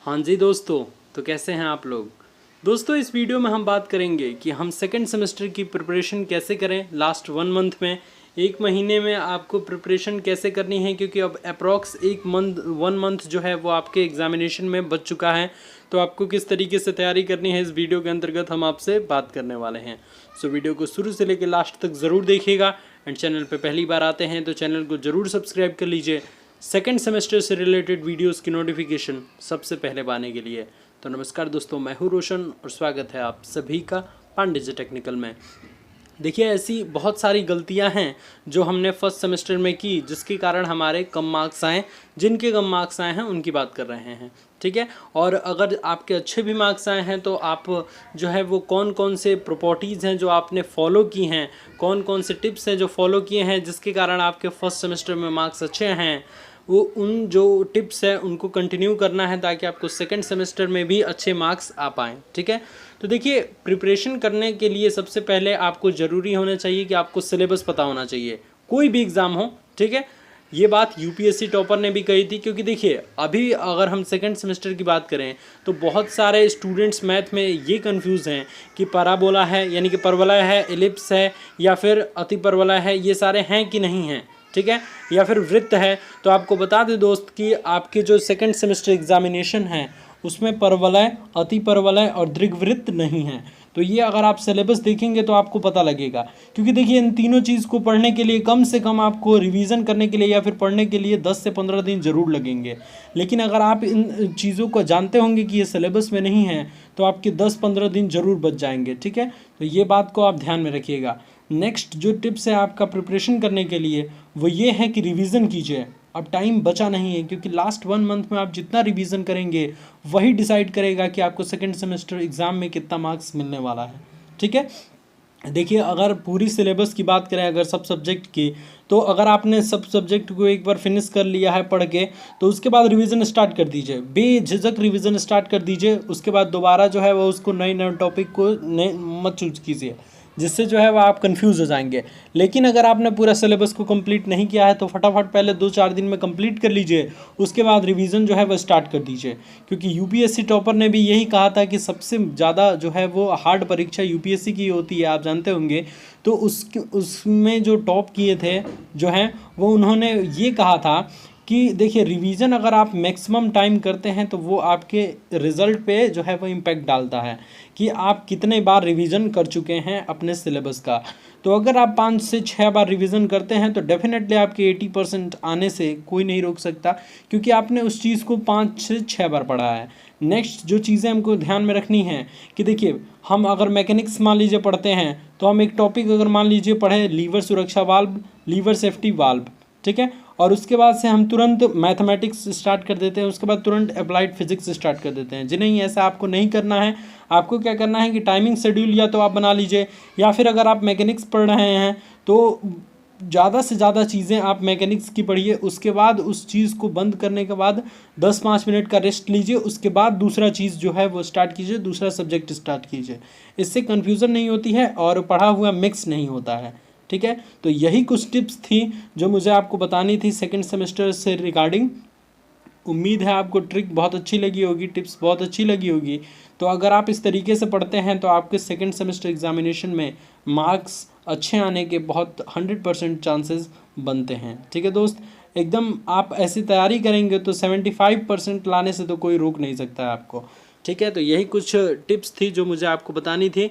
हाँ जी दोस्तों, तो कैसे हैं आप लोग। दोस्तों इस वीडियो में हम बात करेंगे कि हम सेकंड सेमेस्टर की प्रिपरेशन कैसे करें। लास्ट 1 मंथ में, 1 महीने में आपको प्रिपरेशन कैसे करनी है, क्योंकि अब अप्रॉक्स 1 मंथ जो है वो आपके एग्जामिनेशन में बच चुका है। तो आपको किस तरीके से तैयारी करनी है, इस वीडियो के अंतर्गत हम आपसे बात करने वाले हैं। सो वीडियो को शुरू से लेकर लास्ट तक ज़रूर देखिएगा। एंड चैनल पर पहली बार आते हैं तो चैनल को ज़रूर सब्सक्राइब कर लीजिए सेकंड सेमेस्टर से रिलेटेड वीडियोस की नोटिफिकेशन सबसे पहले पाने के लिए। तो नमस्कार दोस्तों, मैं हूं रोशन और स्वागत है आप सभी का पांडे जी टेक्निकल में। देखिए, ऐसी बहुत सारी गलतियां हैं जो हमने फर्स्ट सेमेस्टर में की, जिसके कारण हमारे कम मार्क्स आए। जिनके कम मार्क्स आए हैं उनकी बात कर रहे हैं, ठीक है। और अगर आपके अच्छे भी मार्क्स आए हैं तो आप जो है वो कौन कौन से प्रॉपर्टीज़ हैं जो आपने फॉलो की हैं, कौन कौन से टिप्स हैं जो फॉलो किए हैं जिसके कारण आपके फर्स्ट सेमेस्टर में मार्क्स अच्छे हैं, वो उन जो टिप्स है उनको कंटिन्यू करना है ताकि आपको सेकंड सेमेस्टर में भी अच्छे मार्क्स आ पाएँ, ठीक है। तो देखिए, प्रिपरेशन करने के लिए सबसे पहले आपको ज़रूरी होना चाहिए कि आपको सिलेबस पता होना चाहिए, कोई भी एग्ज़ाम हो, ठीक है। ये बात यूपीएससी टॉपर ने भी कही थी, क्योंकि देखिए अभी अगर हम सेकंड सेमेस्टर की बात करें तो बहुत सारे स्टूडेंट्स मैथ में ये कंफ्यूज हैं कि पैराबोला है यानी कि परवलय है, एलिप्स है या फिर अतिपरवलय है, ये सारे हैं कि नहीं हैं, ठीक है, या फिर वृत्त है। तो आपको बता दें दोस्त कि आपके जो सेकंड सेमेस्टर एग्जामिनेशन है उसमें परवलय, अतिपरवलय और दीर्घवृत्त नहीं है। तो ये अगर आप सिलेबस देखेंगे तो आपको पता लगेगा, क्योंकि देखिए इन तीनों चीज़ को पढ़ने के लिए कम से कम आपको रिवीजन करने के लिए या फिर पढ़ने के लिए 10 से 15 दिन जरूर लगेंगे। लेकिन अगर आप इन चीज़ों को जानते होंगे कि ये सिलेबस में नहीं है तो आपके 10-15 दिन जरूर बच जाएंगे, ठीक है। तो ये बात को आप ध्यान में रखिएगा। नेक्स्ट जो टिप्स है आपका प्रिपरेशन करने के लिए वो ये है कि रिवीजन कीजिए। अब टाइम बचा नहीं है, क्योंकि लास्ट 1 मंथ में आप जितना रिवीजन करेंगे वही डिसाइड करेगा कि आपको सेकंड सेमेस्टर एग्ज़ाम में कितना मार्क्स मिलने वाला है, ठीक है। देखिए, अगर पूरी सिलेबस की बात करें अगर सब सब्जेक्ट की, तो अगर आपने सब सब्जेक्ट को एक बार फिनिश कर लिया है पढ़ के, तो उसके बाद रिवीजन स्टार्ट कर दीजिए, बेझिझक रिवीजन स्टार्ट कर दीजिए। उसके बाद दोबारा जो है वो उसको नए टॉपिक को मत चूज कीजिए, जिससे जो है वो आप कंफ्यूज हो जाएंगे। लेकिन अगर आपने पूरा सिलेबस को कंप्लीट नहीं किया है तो फटाफट पहले 2-4 दिन में कंप्लीट कर लीजिए, उसके बाद रिवीजन जो है वो स्टार्ट कर दीजिए। क्योंकि यूपीएससी टॉपर ने भी यही कहा था कि सबसे ज़्यादा जो है वो हार्ड परीक्षा यूपीएससी की होती है, आप जानते होंगे। तो उसमें जो टॉप किए थे जो हैं वो उन्होंने ये कहा था कि देखिए, रिवीजन अगर आप मैक्सिमम टाइम करते हैं तो वो आपके रिज़ल्ट पे जो है वो इम्पैक्ट डालता है कि आप कितने बार रिवीजन कर चुके हैं अपने सिलेबस का। तो अगर आप 5 से 6 बार रिवीजन करते हैं तो डेफिनेटली आपके 80% आने से कोई नहीं रोक सकता, क्योंकि आपने उस चीज़ को 5 से 6 बार पढ़ा है। नेक्स्ट जो चीज़ें हमको ध्यान में रखनी है कि देखिए, हम अगर मैकेनिक्स मान लीजिए पढ़ते हैं तो हम एक टॉपिक अगर मान लीजिए पढ़े लीवर सुरक्षा वाल्व, लीवर सेफ्टी वाल्व, ठीक है, और उसके बाद से हम तुरंत मैथमेटिक्स स्टार्ट कर देते हैं, उसके बाद तुरंत अप्लाइड फिजिक्स स्टार्ट कर देते हैं। जी नहीं, ऐसा आपको नहीं करना है। आपको क्या करना है कि टाइमिंग शेड्यूल या तो आप बना लीजिए, या फिर अगर आप मैकेनिक्स पढ़ रहे हैं तो ज़्यादा से ज़्यादा चीज़ें आप मैकेनिक्स की पढ़िए। उसके बाद उस चीज़ को बंद करने के बाद 10-5 मिनट का रेस्ट लीजिए, उसके बाद दूसरा चीज़ जो है वो स्टार्ट कीजिए, दूसरा सब्जेक्ट स्टार्ट कीजिए। इससे कन्फ्यूज़न नहीं होती है और पढ़ा हुआ मिक्स नहीं होता है, ठीक है। तो यही कुछ टिप्स थी जो मुझे आपको बतानी थी सेकंड सेमेस्टर से रिगार्डिंग। उम्मीद है आपको ट्रिक बहुत अच्छी लगी होगी, टिप्स बहुत अच्छी लगी होगी। तो अगर आप इस तरीके से पढ़ते हैं तो आपके सेकंड सेमेस्टर एग्जामिनेशन में मार्क्स अच्छे आने के बहुत 100% चांसेस बनते हैं, ठीक है दोस्त। एकदम आप ऐसी तैयारी करेंगे तो 75% लाने से तो कोई रोक नहीं सकता है आपको, ठीक है। तो यही कुछ टिप्स थी जो मुझे आपको बतानी थी।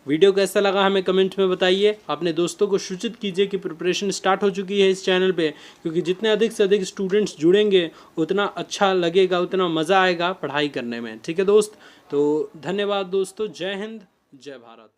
वीडियो कैसा लगा हमें कमेंट में बताइए। अपने दोस्तों को सूचित कीजिए कि प्रिपरेशन स्टार्ट हो चुकी है इस चैनल पे, क्योंकि जितने अधिक से अधिक स्टूडेंट्स जुड़ेंगे उतना अच्छा लगेगा, उतना मज़ा आएगा पढ़ाई करने में, ठीक है दोस्त। तो धन्यवाद दोस्तों, जय हिंद, जय भारत।